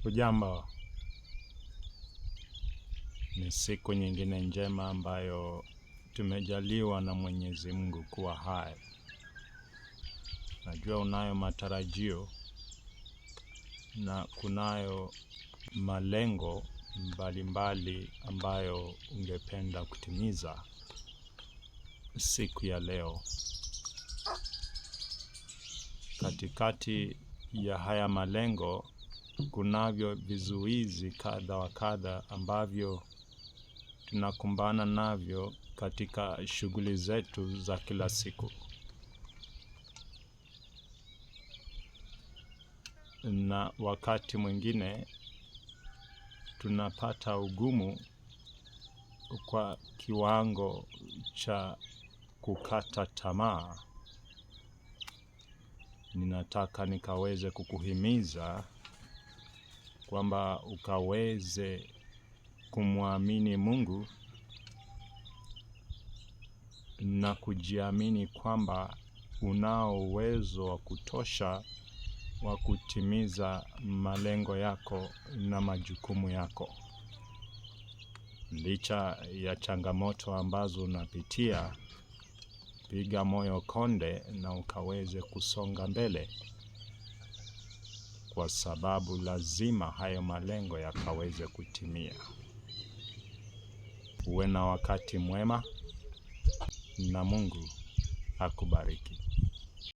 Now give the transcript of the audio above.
Hujambo, ni siku nyingine njema ambayo tumejaliwa na Mwenyezi Mungu kuwa hai. Najua unayo matarajio na kunayo malengo mbalimbali ambayo ungependa kutimiza siku ya leo. Katikati ya haya malengo kunavyo vizuizi kadha wa kadha ambavyo tunakumbana navyo katika shughuli zetu za kila siku. Na wakati mwingine tunapata ugumu kwa kiwango cha kukata tamaa. Ninataka nikaweze kukuhimiza kwamba ukaweze kumwamini Mungu na kujiamini kwamba unao uwezo wa kutosha wa kutimiza malengo yako na majukumu yako. Licha ya changamoto ambazo unapitia, piga moyo konde na ukaweze kusonga mbele, kwa sababu lazima hayo malengo yakaweze kutimia. Uwe na wakati mwema na Mungu akubariki.